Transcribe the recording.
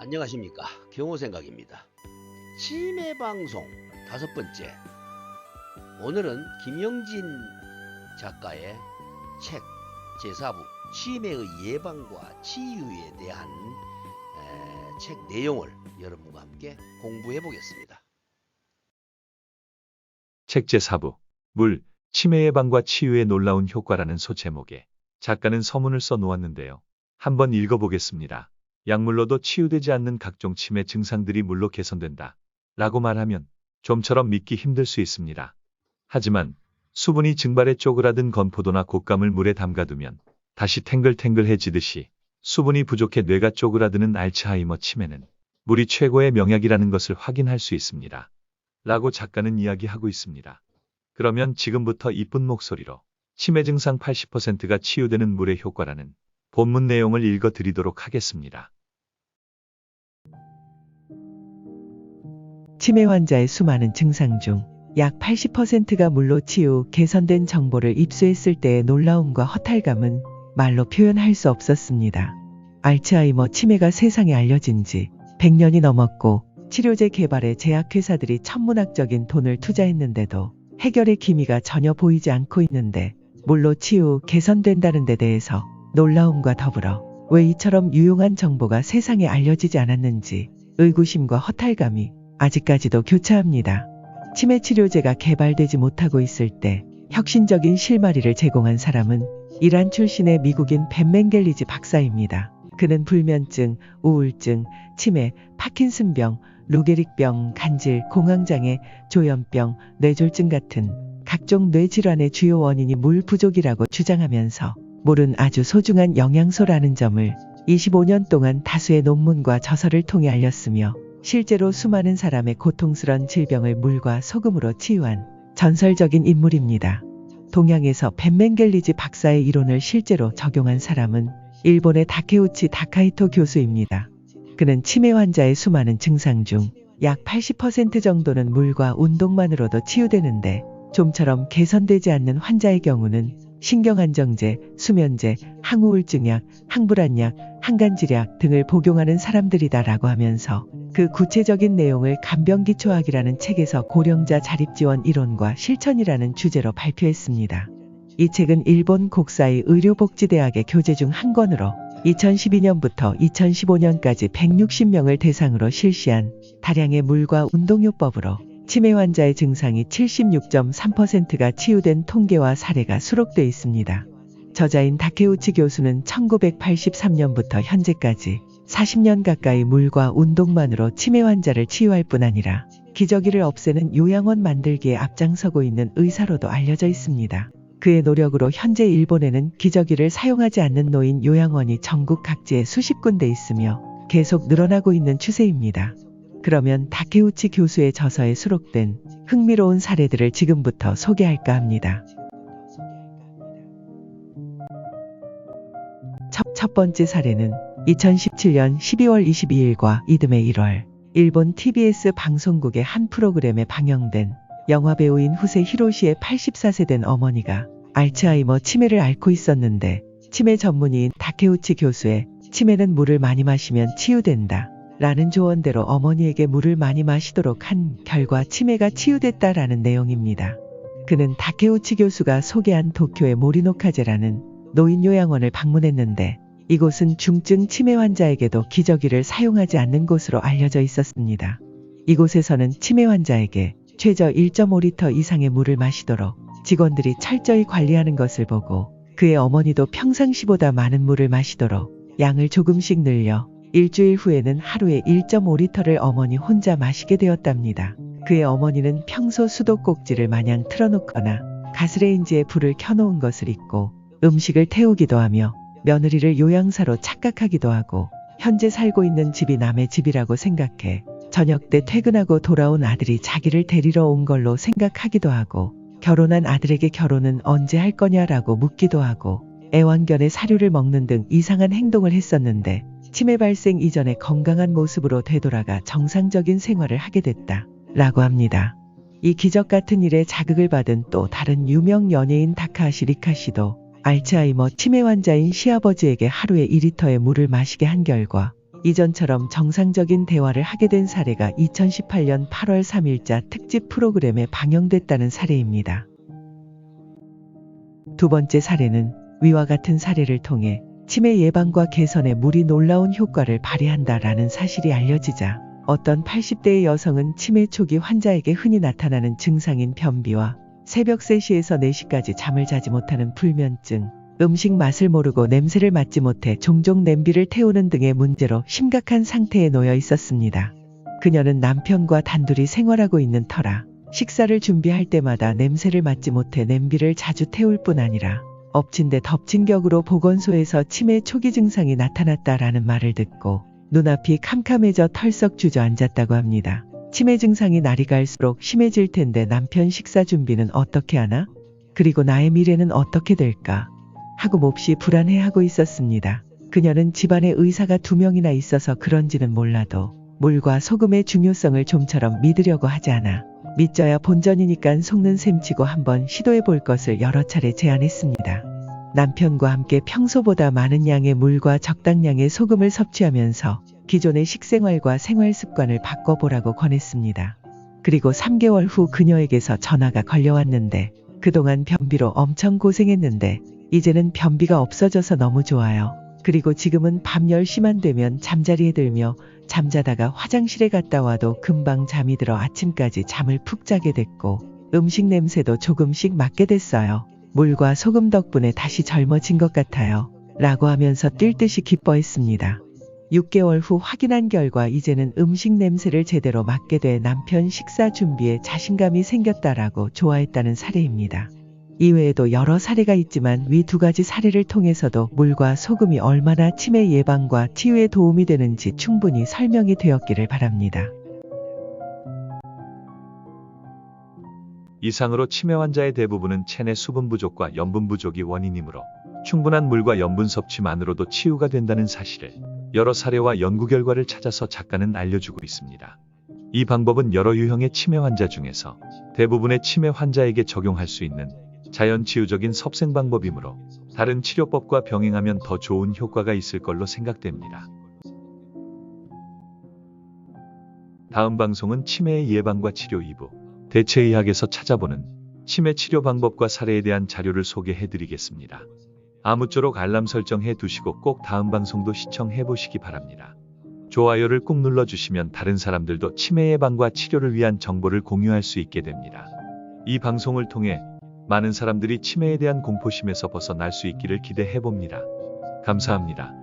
안녕하십니까, 경호생각입니다. 치매방송 5번째. 오늘은 김영진 작가의 책 제4부 치매의 예방과 치유에 대한 책 내용을 여러분과 함께 공부해 보겠습니다. 책 제4부 물, 치매 예방과 치유의 놀라운 효과라는 소제목에 작가는 서문을 써 놓았는데요. 한번 읽어보겠습니다. 약물로도 치유되지 않는 각종 치매 증상들이 물로 개선된다 라고 말하면 좀처럼 믿기 힘들 수 있습니다. 하지만 수분이 증발해 쪼그라든 건포도나 곶감을 물에 담가두면 다시 탱글탱글해지듯이 수분이 부족해 뇌가 쪼그라드는 알츠하이머 치매는 물이 최고의 명약이라는 것을 확인할 수 있습니다. 라고 작가는 이야기하고 있습니다. 그러면 지금부터 이쁜 목소리로 치매 증상 80%가 치유되는 물의 효과라는 본문 내용을 읽어드리도록 하겠습니다. 치매 환자의 수많은 증상 중 약 80%가 물로 치유, 개선된 정보를 입수했을 때의 놀라움과 허탈감은 말로 표현할 수 없었습니다. 알츠하이머 치매가 세상에 알려진 지 100년이 넘었고 치료제 개발에 제약회사들이 천문학적인 돈을 투자했는데도 해결의 기미가 전혀 보이지 않고 있는데 물로 치유, 개선된다는 데 대해서 놀라움과 더불어 왜 이처럼 유용한 정보가 세상에 알려지지 않았는지 의구심과 허탈감이 아직까지도 교차합니다. 치매 치료제가 개발되지 못하고 있을 때 혁신적인 실마리를 제공한 사람은 이란 출신의 미국인 벤 멘겔리지 박사입니다. 그는 불면증, 우울증, 치매, 파킨슨병, 루게릭병, 간질, 공황장애, 조현병, 뇌졸중 같은 각종 뇌질환의 주요 원인이 물 부족이라고 주장하면서 물은 아주 소중한 영양소라는 점을 25년 동안 다수의 논문과 저서를 통해 알렸으며 실제로 수많은 사람의 고통스런 질병을 물과 소금으로 치유한 전설적인 인물입니다. 동양에서 벤 멘겔리지 박사의 이론을 실제로 적용한 사람은 일본의 다케우치 다카이토 교수입니다. 그는 치매 환자의 수많은 증상 중 약 80% 정도는 물과 운동만으로도 치유되는데 좀처럼 개선되지 않는 환자의 경우는 신경안정제, 수면제, 항우울증약, 항불안약, 항간질약 등을 복용하는 사람들이다라고 하면서 그 구체적인 내용을 간병기초학이라는 책에서 고령자 자립지원 이론과 실천이라는 주제로 발표했습니다. 이 책은 일본 곡사이 의료복지대학의 교재 중 한 권으로 2012년부터 2015년까지 160명을 대상으로 실시한 다량의 물과 운동요법으로 치매 환자의 증상이 76.3%가 치유된 통계와 사례가 수록되어 있습니다. 저자인 다케우치 교수는 1983년부터 현재까지 40년 가까이 물과 운동만으로 치매 환자를 치유할 뿐 아니라 기저귀를 없애는 요양원 만들기에 앞장서고 있는 의사로도 알려져 있습니다. 그의 노력으로 현재 일본에는 기저귀를 사용하지 않는 노인 요양원이 전국 각지에 수십 군데 있으며 계속 늘어나고 있는 추세입니다. 그러면 다케우치 교수의 저서에 수록된 흥미로운 사례들을 지금부터 소개할까 합니다. 첫 번째 사례는 2017년 12월 22일과 이듬해 1월 일본 TBS 방송국의 한 프로그램에 방영된 영화배우인 후세 히로시의 84세 된 어머니가 알츠하이머 치매를 앓고 있었는데 치매 전문의인 다케우치 교수의 치매는 물을 많이 마시면 치유된다 라는 조언대로 어머니에게 물을 많이 마시도록 한 결과 치매가 치유됐다라는 내용입니다. 그는 다케우치 교수가 소개한 도쿄의 모리노카제라는 노인요양원을 방문했는데 이곳은 중증 치매 환자에게도 기저귀를 사용하지 않는 곳으로 알려져 있었습니다. 이곳에서는 치매 환자에게 최저 1.5리터 이상의 물을 마시도록 직원들이 철저히 관리하는 것을 보고 그의 어머니도 평상시보다 많은 물을 마시도록 양을 조금씩 늘려 일주일 후에는 하루에 1.5리터를 어머니 혼자 마시게 되었답니다. 그의 어머니는 평소 수도꼭지를 마냥 틀어놓거나 가스레인지에 불을 켜놓은 것을 잊고 음식을 태우기도 하며 며느리를 요양사로 착각하기도 하고 현재 살고 있는 집이 남의 집이라고 생각해 저녁 때 퇴근하고 돌아온 아들이 자기를 데리러 온 걸로 생각하기도 하고 결혼한 아들에게 결혼은 언제 할 거냐라고 묻기도 하고 애완견의 사료를 먹는 등 이상한 행동을 했었는데 치매 발생 이전에 건강한 모습으로 되돌아가 정상적인 생활을 하게 됐다 라고 합니다. 이 기적 같은 일에 자극을 받은 또 다른 유명 연예인 다카하시 리카 씨도 알츠하이머 치매 환자인 시아버지에게 하루에 2리터의 물을 마시게 한 결과 이전처럼 정상적인 대화를 하게 된 사례가 2018년 8월 3일자 특집 프로그램에 방영됐다는 사례입니다. 두 번째 사례는 위와 같은 사례를 통해 치매 예방과 개선에 물이 놀라운 효과를 발휘한다라는 사실이 알려지자 어떤 80대의 여성은 치매 초기 환자에게 흔히 나타나는 증상인 변비와 새벽 3시에서 4시까지 잠을 자지 못하는 불면증, 음식 맛을 모르고 냄새를 맡지 못해 종종 냄비를 태우는 등의 문제로 심각한 상태에 놓여 있었습니다. 그녀는 남편과 단둘이 생활하고 있는 터라 식사를 준비할 때마다 냄새를 맡지 못해 냄비를 자주 태울 뿐 아니라 엎친 데 덮친 격으로 보건소에서 치매 초기 증상이 나타났다라는 말을 듣고 눈앞이 캄캄해져 털썩 주저앉았다고 합니다. 치매 증상이 날이 갈수록 심해질 텐데 남편 식사 준비는 어떻게 하나? 그리고 나의 미래는 어떻게 될까? 하고 몹시 불안해하고 있었습니다. 그녀는 집안에 의사가 2명이나 있어서 그런지는 몰라도 물과 소금의 중요성을 좀처럼 믿으려고 하지 않아 믿져야 본전이니깐 속는 셈치고 한번 시도해 볼 것을 여러 차례 제안했습니다. 남편과 함께 평소보다 많은 양의 물과 적당량의 소금을 섭취하면서 기존의 식생활과 생활 습관을 바꿔보라고 권했습니다. 그리고 3개월 후 그녀에게서 전화가 걸려왔는데 그동안 변비로 엄청 고생했는데 이제는 변비가 없어져서 너무 좋아요. 그리고 지금은 밤 10시만 되면 잠자리에 들며 잠자다가 화장실에 갔다 와도 금방 잠이 들어 아침까지 잠을 푹 자게 됐고 음식 냄새도 조금씩 맡게 됐어요. 물과 소금 덕분에 다시 젊어진 것 같아요. 라고 하면서 뛸 듯이 기뻐했습니다. 6개월 후 확인한 결과 이제는 음식 냄새를 제대로 맡게 돼 남편 식사 준비에 자신감이 생겼다라고 좋아했다는 사례입니다. 이외에도 여러 사례가 있지만 위 2가지 사례를 통해서도 물과 소금이 얼마나 치매 예방과 치유에 도움이 되는지 충분히 설명이 되었기를 바랍니다. 이상으로 치매 환자의 대부분은 체내 수분 부족과 염분 부족이 원인이므로 충분한 물과 염분 섭취만으로도 치유가 된다는 사실을 여러 사례와 연구 결과를 찾아서 작가는 알려주고 있습니다. 이 방법은 여러 유형의 치매 환자 중에서 대부분의 치매 환자에게 적용할 수 있는 자연치유적인 섭생 방법이므로 다른 치료법과 병행하면 더 좋은 효과가 있을 걸로 생각됩니다. 다음 방송은 치매의 예방과 치료 2부, 대체의학에서 찾아보는 치매 치료 방법과 사례에 대한 자료를 소개해드리겠습니다. 아무쪼록 알람 설정해 두시고 꼭 다음 방송도 시청해 보시기 바랍니다. 좋아요를 꾹 눌러주시면 다른 사람들도 치매 예방과 치료를 위한 정보를 공유할 수 있게 됩니다. 이 방송을 통해 많은 사람들이 치매에 대한 공포심에서 벗어날 수 있기를 기대해 봅니다. 감사합니다.